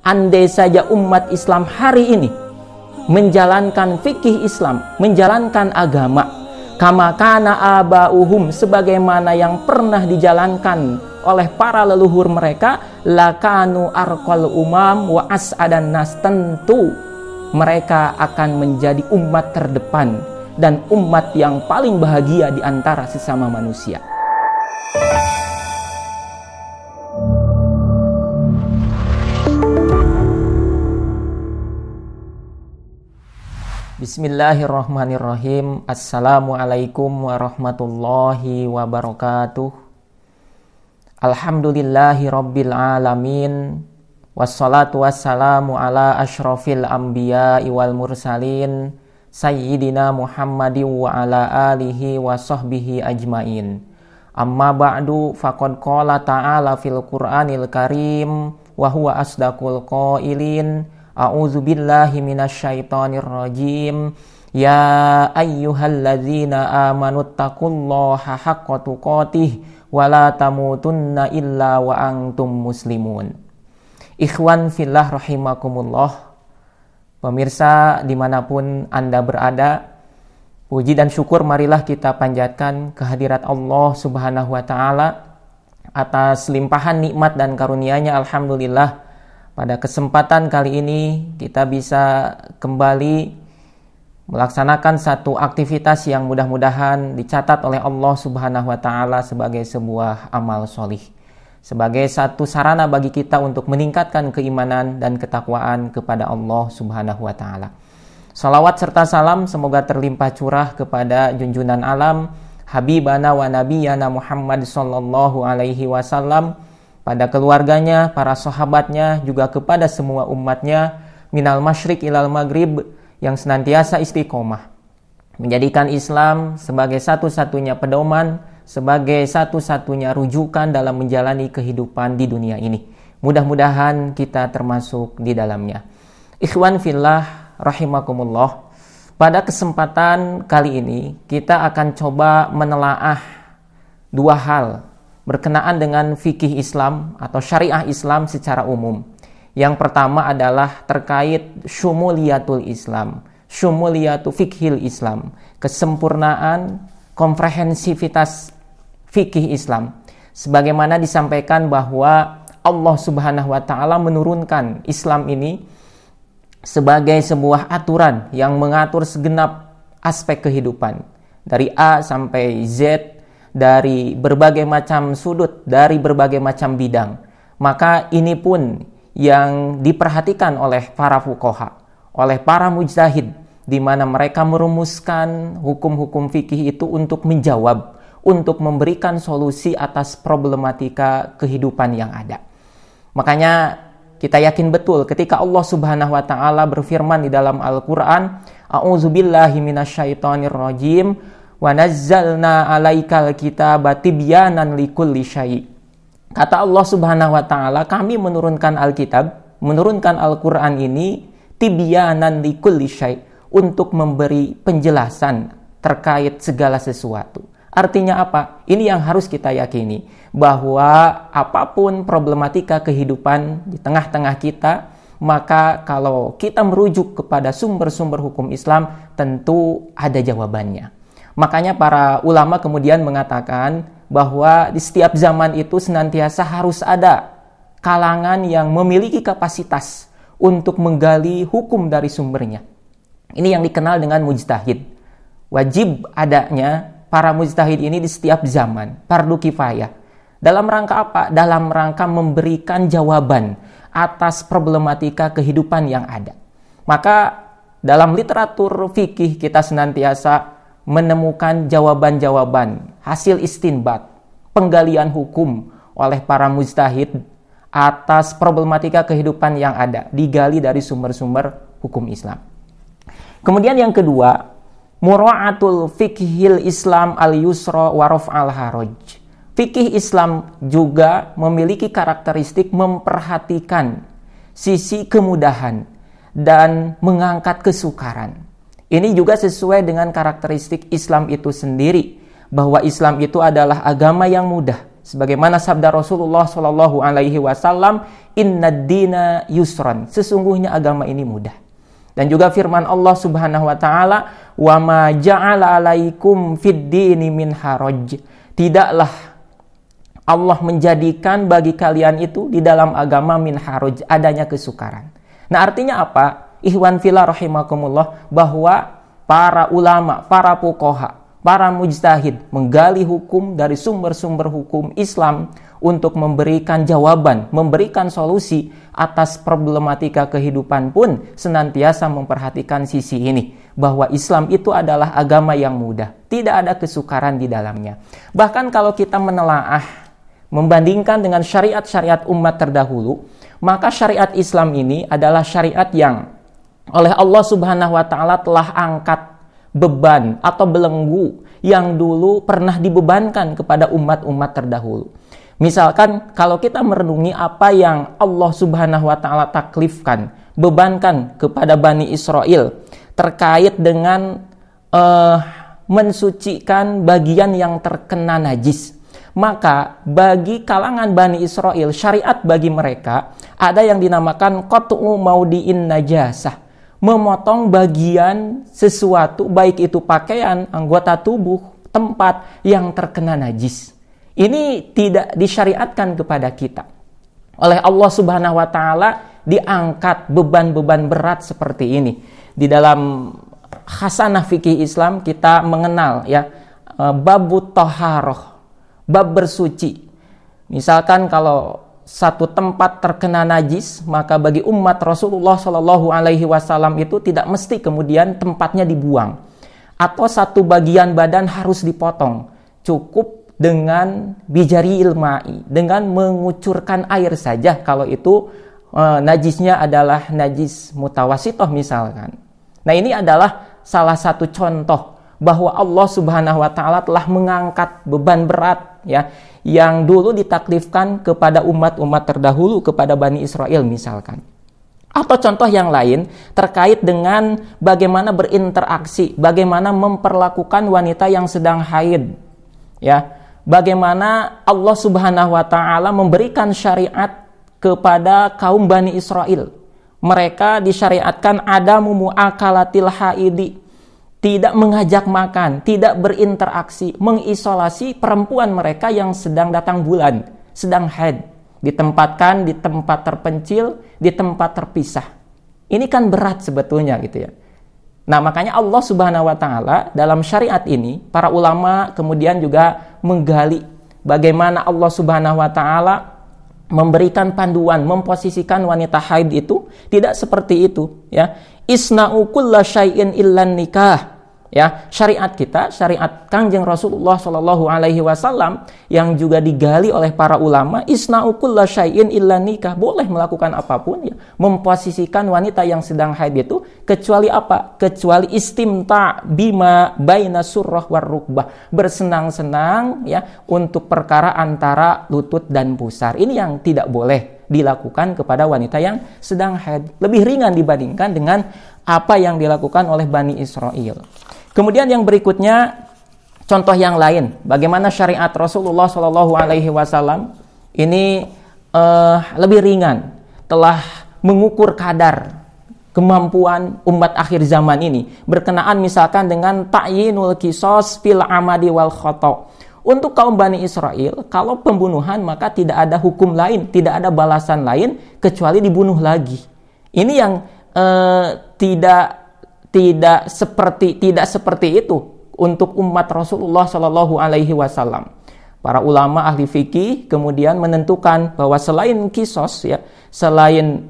andai saja umat Islam hari ini menjalankan fikih Islam, menjalankan agama kama kana abauhum, sebagaimana yang pernah dijalankan oleh para leluhur mereka, lakanu arqal umam wa as'adan nas, tentu mereka akan menjadi umat terdepan dan umat yang paling bahagia di antara sesama manusia. Bismillahirrahmanirrahim. Assalamualaikum warahmatullahi wabarakatuh. Alhamdulillahi rabbil alamin. Wassalatu wassalamu ala ashrafil anbiya'i wal mursalin, Sayyidina Muhammadin wa ala alihi wa sahbihi ajmain. Amma ba'du, faqad qala ta'ala fil Qur'anil karim wa huwa asdaqul qailin. A'udzu billahi minasyaitonir rajim. Ya ayyuhalladzina amanu taqullaha haqqa tuqatih wa la tamutunna illa wa antum muslimun. Ikhwan fillah rahimakumullah. Pemirsa dimanapun Anda berada, puji dan syukur marilah kita panjatkan kehadirat Allah subhanahu wa ta'ala atas limpahan nikmat dan karunia-Nya. Alhamdulillah, pada kesempatan kali ini kita bisa kembali melaksanakan satu aktivitas yang mudah-mudahan dicatat oleh Allah subhanahu wa ta'ala sebagai sebuah amal solih, sebagai satu sarana bagi kita untuk meningkatkan keimanan dan ketakwaan kepada Allah subhanahu wa ta'ala. Salawat serta salam semoga terlimpah curah kepada junjunan alam Habibana wa Nabiyana Muhammad sallallahu alaihi wasallam, pada keluarganya, para sahabatnya, juga kepada semua umatnya, minal masyriq ilal maghrib, yang senantiasa istiqomah menjadikan Islam sebagai satu-satunya pedoman, sebagai satu-satunya rujukan dalam menjalani kehidupan di dunia ini. Mudah-mudahan kita termasuk di dalamnya. Ikhwan fillah rahimakumullah. Pada kesempatan kali ini kita akan coba menelaah dua hal berkenaan dengan fikih Islam atau syariah Islam secara umum. Yang pertama adalah terkait syumuliyatul Islam, syumuliyatu fikhil Islam, kesempurnaan komprehensivitas fikih Islam. Sebagaimana disampaikan bahwa Allah subhanahu wa ta'ala menurunkan Islam ini sebagai sebuah aturan yang mengatur segenap aspek kehidupan, dari A sampai Z, dari berbagai macam sudut, dari berbagai macam bidang. Maka ini pun yang diperhatikan oleh para fuqaha, oleh para mujtahid, di mana mereka merumuskan hukum-hukum fikih itu untuk menjawab, untuk memberikan solusi atas problematika kehidupan yang ada. Makanya kita yakin betul ketika Allah subhanahu wa ta'ala berfirman di dalam Al-Quran, A'udzubillahi minasyaitonir rajim, wa nazzalna 'alaikal kitaba tibyanan likulli syai'. Kata Allah subhanahu wa ta'ala, kami menurunkan Alkitab, menurunkan Al-Quran ini tibyanan likulli syai', untuk memberi penjelasan terkait segala sesuatu. Artinya apa? Ini yang harus kita yakini, bahwa apapun problematika kehidupan di tengah-tengah kita, maka kalau kita merujuk kepada sumber-sumber hukum Islam, tentu ada jawabannya. Makanya para ulama kemudian mengatakan bahwa di setiap zaman itu senantiasa harus ada kalangan yang memiliki kapasitas untuk menggali hukum dari sumbernya. Ini yang dikenal dengan mujtahid. Wajib adanya para mujtahid ini di setiap zaman, fardu kifayah. Dalam rangka apa? Dalam rangka memberikan jawaban atas problematika kehidupan yang ada. Maka dalam literatur fikih kita senantiasa menemukan jawaban-jawaban, hasil istinbat, penggalian hukum oleh para mujtahid atas problematika kehidupan yang ada, digali dari sumber-sumber hukum Islam. Kemudian yang kedua, mura'atul fikhil Islam al-yusra wa raf'al haraj. Fikih Islam juga memiliki karakteristik memperhatikan sisi kemudahan dan mengangkat kesukaran. Ini juga sesuai dengan karakteristik Islam itu sendiri, bahwa Islam itu adalah agama yang mudah, Sebagaimana sabda Rasulullah Shallallahu Alaihi Wasallam, Innad dina yusran, sesungguhnya agama ini mudah. Dan juga firman Allah Subhanahu Wa Taala, Wa ma ja'ala alaikum fid dini min haraj. Tidaklah Allah menjadikan bagi kalian itu di dalam agama min haraj, adanya kesukaran. Nah, artinya apa? Ikhwan fillah rahimakumullah, bahwa para ulama, para fuqaha, para mujtahid menggali hukum dari sumber-sumber hukum Islam untuk memberikan jawaban, memberikan solusi atas problematika kehidupan pun senantiasa memperhatikan sisi ini, bahwa Islam itu adalah agama yang mudah, tidak ada kesukaran di dalamnya. Bahkan kalau kita menelaah, membandingkan dengan syariat-syariat umat terdahulu, maka syariat Islam ini adalah syariat yang oleh Allah Subhanahu wa Ta'ala telah angkat beban atau belenggu yang dulu pernah dibebankan kepada umat-umat terdahulu. Misalkan kalau kita merenungi apa yang Allah Subhanahu wa Ta'ala taklifkan, bebankan kepada Bani Israel terkait dengan mensucikan bagian yang terkena najis. Maka bagi kalangan Bani Israel, syariat bagi mereka ada yang dinamakan qat'u maudi'in najasah, memotong bagian sesuatu, baik itu pakaian, anggota tubuh, tempat yang terkena najis. Ini tidak disyariatkan kepada kita. Oleh Allah Subhanahu wa Ta'ala diangkat beban-beban berat seperti ini. Di dalam khasanah fikih Islam kita mengenal ya babut taharah, bab bersuci. Misalkan kalau satu tempat terkena najis, maka bagi umat Rasulullah Shallallahu Alaihi Wasallam itu tidak mesti kemudian tempatnya dibuang, atau satu bagian badan harus dipotong. Cukup dengan bijari ilmai, dengan mengucurkan air saja kalau itu najisnya adalah najis mutawasitoh misalkan. Nah, ini adalah salah satu contoh bahwa Allah Subhanahu wa Ta'ala telah mengangkat beban berat ya yang dulu ditaklifkan kepada umat-umat terdahulu, kepada Bani Israel misalkan. Atau contoh yang lain terkait dengan bagaimana berinteraksi, bagaimana memperlakukan wanita yang sedang haid. Ya, bagaimana Allah Subhanahu wa Ta'ala memberikan syariat kepada kaum Bani Israel. Mereka disyariatkan adamu mu'akalatil haidi, tidak mengajak makan, tidak berinteraksi, mengisolasi perempuan mereka yang sedang datang bulan, sedang haid, ditempatkan di tempat terpencil, di tempat terpisah. Ini kan berat sebetulnya gitu ya. Nah, makanya Allah Subhanahu wa Ta'ala dalam syariat ini, para ulama kemudian juga menggali bagaimana Allah Subhanahu wa Ta'ala memberikan panduan, memposisikan wanita haid itu tidak seperti itu ya. Isna'u kulla syai'in illan nikah. Ya, syariat kita, syariat Kangjeng Rasulullah Shallallahu Alaihi Wasallam yang juga digali oleh para ulama, isna'u kulla syai'in illa nikah, boleh melakukan apapun ya, memposisikan wanita yang sedang haid itu kecuali apa? Kecuali istimta bima baina surrah war rukbah, bersenang-senang ya untuk perkara antara lutut dan pusar. Ini yang tidak boleh dilakukan kepada wanita yang sedang haid. Lebih ringan dibandingkan dengan apa yang dilakukan oleh Bani Israel. Kemudian yang berikutnya, contoh yang lain, bagaimana syariat Rasulullah Shallallahu Alaihi Wasallam ini lebih ringan, telah mengukur kadar kemampuan umat akhir zaman ini, berkenaan misalkan dengan ta'yinul qisas fil amadi wal khata'. Untuk kaum Bani Israel, kalau pembunuhan maka tidak ada hukum lain, tidak ada balasan lain kecuali dibunuh lagi. Ini yang tidak seperti itu untuk umat Rasulullah Shallallahu Alaihi Wasallam. Para ulama ahli fikih kemudian menentukan bahwa selain kisos ya, selain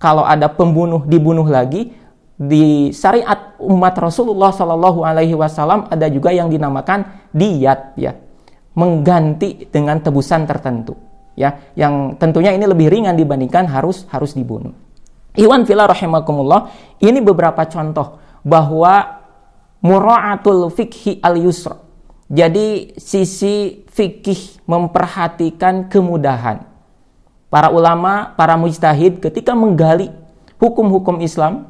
kalau ada pembunuh dibunuh lagi, di syariat umat Rasulullah Shallallahu Alaihi Wasallam ada juga yang dinamakan diyat ya, mengganti dengan tebusan tertentu ya, yang tentunya ini lebih ringan dibandingkan harus dibunuh. Ikhwan fillah rahimakumullah, ini beberapa contoh bahwa mura'atul fikhi al-yusra. Jadi sisi fikih memperhatikan kemudahan. Para ulama, para mujtahid ketika menggali hukum-hukum Islam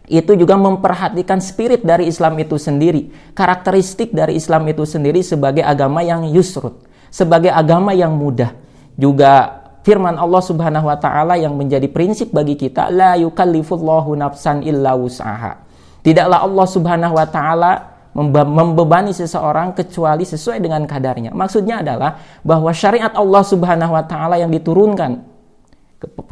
itu juga memperhatikan spirit dari Islam itu sendiri, karakteristik dari Islam itu sendiri sebagai agama yang yusrut, sebagai agama yang mudah. Juga firman Allah Subhanahu wa taala yang menjadi prinsip bagi kita, la yukallifullahu nafsan illa wus'aha. Tidaklah Allah Subhanahu wa taala membebani seseorang kecuali sesuai dengan kadarnya. Maksudnya adalah bahwa syariat Allah Subhanahu wa taala yang diturunkan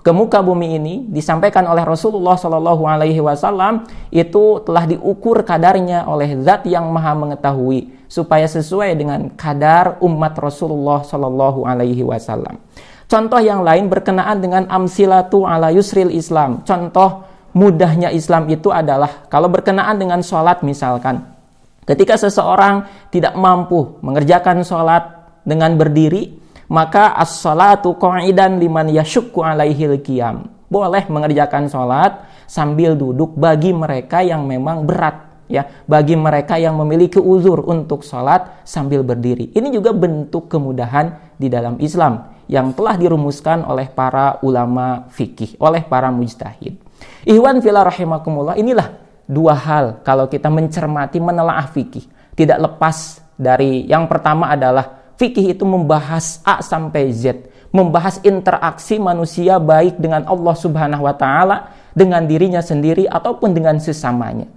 ke muka bumi ini disampaikan oleh Rasulullah Shallallahu alaihi wasallam itu telah diukur kadarnya oleh Zat yang Maha mengetahui supaya sesuai dengan kadar umat Rasulullah Shallallahu alaihi wasallam. Contoh yang lain berkenaan dengan amsilatu ala yusril Islam. Contoh mudahnya Islam itu adalah kalau berkenaan dengan sholat misalkan. Ketika seseorang tidak mampu mengerjakan sholat dengan berdiri, maka as-salatu qa'idan liman yasyukku alaihil qiyam. Boleh mengerjakan sholat sambil duduk bagi mereka yang memang berat, ya, bagi mereka yang memiliki uzur untuk sholat sambil berdiri. Ini juga bentuk kemudahan di dalam Islam yang telah dirumuskan oleh para ulama fikih, oleh para mujtahid. Ikhwan fillah rahimakumullah, inilah dua hal kalau kita mencermati menelaah fikih. Tidak lepas dari yang pertama adalah fikih itu membahas A sampai Z, membahas interaksi manusia baik dengan Allah Subhanahu wa taala, dengan dirinya sendiri ataupun dengan sesamanya.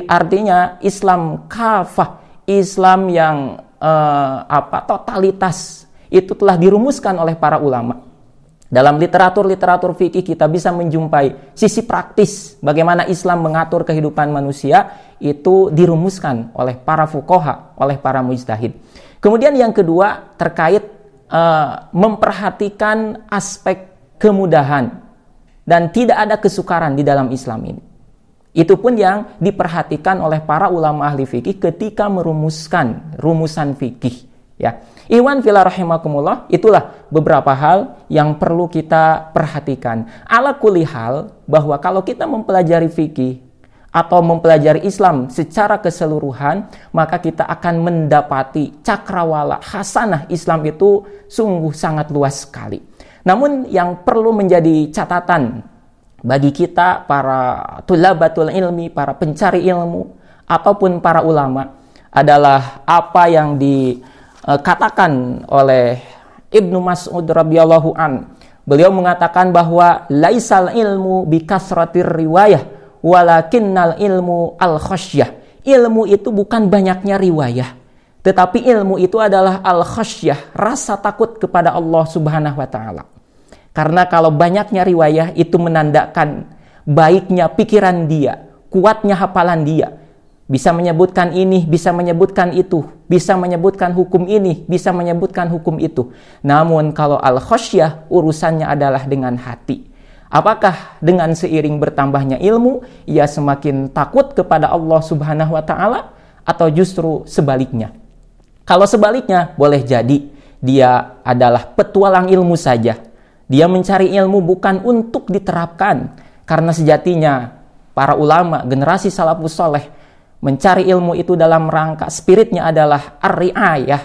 Artinya Islam kafah, Islam yang totalitas itu telah dirumuskan oleh para ulama. Dalam literatur fikih kita bisa menjumpai sisi praktis bagaimana Islam mengatur kehidupan manusia itu dirumuskan oleh para fuqaha, oleh para mujtahid. Kemudian yang kedua terkait memperhatikan aspek kemudahan dan tidak ada kesukaran di dalam Islam ini. Itu pun yang diperhatikan oleh para ulama ahli fikih ketika merumuskan rumusan fikih. Ya, Ikhwan fillah rahimakumullah, itulah beberapa hal yang perlu kita perhatikan. Ala kulli hal, bahwa kalau kita mempelajari fikih atau mempelajari Islam secara keseluruhan, maka kita akan mendapati cakrawala hasanah Islam itu sungguh sangat luas sekali. Namun yang perlu menjadi catatan bagi kita para tulabatul ilmi, para pencari ilmu ataupun para ulama adalah apa yang dikatakan oleh Ibnu Mas'ud radhiyallahu an. Beliau mengatakan bahwa laisal ilmu bikasratir riwayah walakinnal ilmu al-khasyah. Ilmu itu bukan banyaknya riwayah, tetapi ilmu itu adalah al-khasyah, rasa takut kepada Allah Subhanahu wa taala. Karena kalau banyaknya riwayah itu menandakan baiknya pikiran dia, kuatnya hafalan dia. Bisa menyebutkan ini, bisa menyebutkan itu, bisa menyebutkan hukum ini, bisa menyebutkan hukum itu. Namun kalau al-khasyah urusannya adalah dengan hati. Apakah dengan seiring bertambahnya ilmu, ia semakin takut kepada Allah Subhanahu wa ta'ala, atau justru sebaliknya? Kalau sebaliknya, boleh jadi dia adalah petualang ilmu saja. Dia mencari ilmu bukan untuk diterapkan, karena sejatinya para ulama, generasi salafus saleh, mencari ilmu itu dalam rangka spiritnya adalah ar-ri'ayah,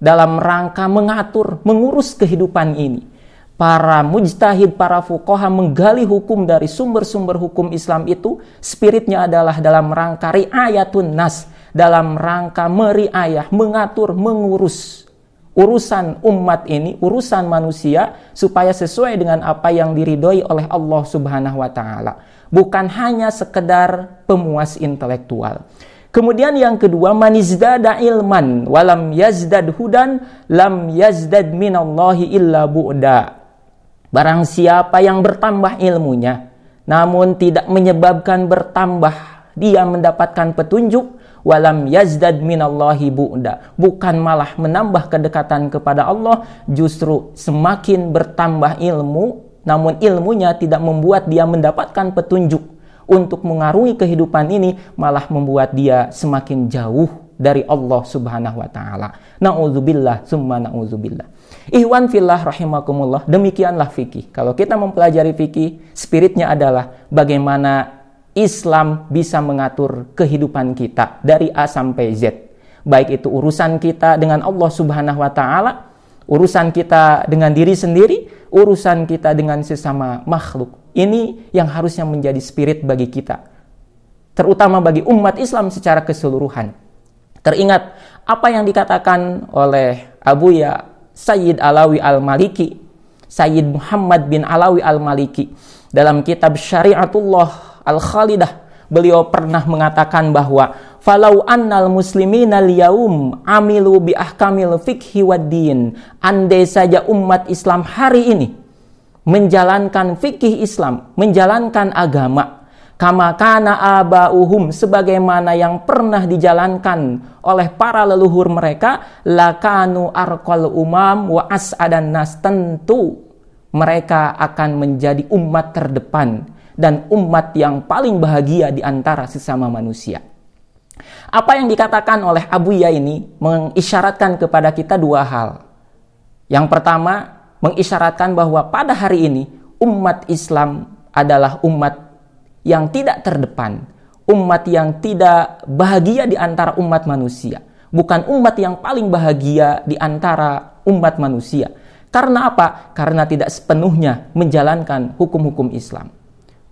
dalam rangka mengatur, mengurus kehidupan ini. Para mujtahid, para fuqaha menggali hukum dari sumber-sumber hukum Islam itu, spiritnya adalah dalam rangka ri'ayatun nas, dalam rangka meriayah, mengatur, mengurus urusan umat ini, urusan manusia, supaya sesuai dengan apa yang diridhoi oleh Allah Subhanahu wa ta'ala. Bukan hanya sekedar pemuas intelektual. Kemudian yang kedua, manizdada ilman walam yazdad hudan lam yazdad minallahi illa bu'da. Barang siapa yang bertambah ilmunya, namun tidak menyebabkan bertambah dia mendapatkan petunjuk, walam yazdad minallahi bu'da, bukan malah menambah kedekatan kepada Allah, justru semakin bertambah ilmu, namun ilmunya tidak membuat dia mendapatkan petunjuk untuk mengarungi kehidupan ini, malah membuat dia semakin jauh dari Allah Subhanahu wa ta'ala. Na'udzubillah summa na'udzubillah. Ikhwan fillah rahimakumullah, demikianlah fikih. Kalau kita mempelajari fikih, spiritnya adalah bagaimana Islam bisa mengatur kehidupan kita dari A sampai Z. Baik itu urusan kita dengan Allah Subhanahu wa ta'ala, urusan kita dengan diri sendiri, urusan kita dengan sesama makhluk. Ini yang harusnya menjadi spirit bagi kita, terutama bagi umat Islam secara keseluruhan. Teringat apa yang dikatakan oleh Abuya Sayyid Alawi Al-Maliki, Sayyid Muhammad bin Alawi Al-Maliki, dalam kitab Syariatullah Al-Khalidah, beliau pernah mengatakan bahwa falau annal muslimina al-yaum amilu bi ahkamil fikhi wad din, andai saja umat Islam hari ini menjalankan fikih Islam, menjalankan agama kama kana abauhum, sebagaimana yang pernah dijalankan oleh para leluhur mereka, lakanu arqal umam wa as'adan nas, tentu mereka akan menjadi umat terdepan dan umat yang paling bahagia di antara sesama manusia. Apa yang dikatakan oleh Abuya ini mengisyaratkan kepada kita dua hal. Yang pertama, mengisyaratkan bahwa pada hari ini umat Islam adalah umat yang tidak terdepan, umat yang tidak bahagia di antara umat manusia, bukan umat yang paling bahagia di antara umat manusia. Karena apa? Karena tidak sepenuhnya menjalankan hukum-hukum Islam.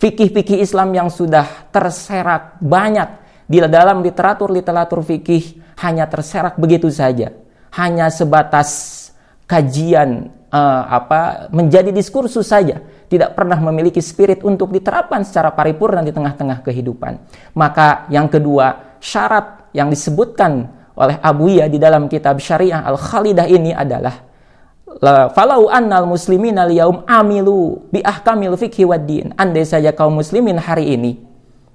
Fikih-fikih Islam yang sudah terserak banyak di dalam literatur fikih hanya terserak begitu saja, hanya sebatas kajian, menjadi diskursus saja, tidak pernah memiliki spirit untuk diterapkan secara paripurna di tengah-tengah kehidupan. Maka yang kedua, syarat yang disebutkan oleh Abuya di dalam kitab Syariah Al-Khalidah ini adalah falau annal muslimin al-yaum amilu bi ahkamil fikhi wad din, andai saja kaum muslimin hari ini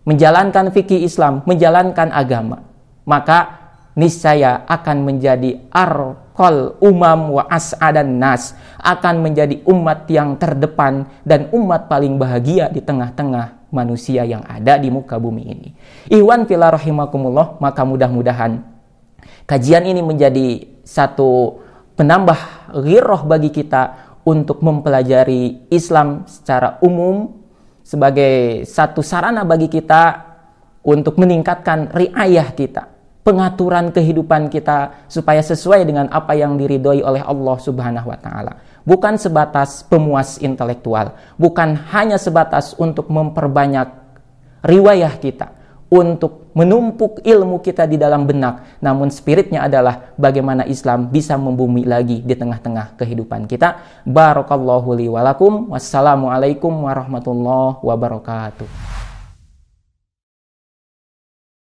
menjalankan fikih Islam, menjalankan agama, maka niscaya akan menjadi arqal umam wa as'adan nas, akan menjadi umat yang terdepan dan umat paling bahagia di tengah-tengah manusia yang ada di muka bumi ini. Ikhwan fillah rahimakumullah, maka mudah-mudahan kajian ini menjadi satu penambah ghirrah bagi kita untuk mempelajari Islam secara umum, sebagai satu sarana bagi kita untuk meningkatkan riayah kita, pengaturan kehidupan kita supaya sesuai dengan apa yang diridhoi oleh Allah Subhanahu wa taala. Bukan sebatas pemuas intelektual, bukan hanya sebatas untuk memperbanyak riwayah kita, untuk menumpuk ilmu kita di dalam benak, namun spiritnya adalah bagaimana Islam bisa membumi lagi di tengah-tengah kehidupan kita. Barakallahu li wa lakum. Wassalamualaikum warahmatullahi wabarakatuh.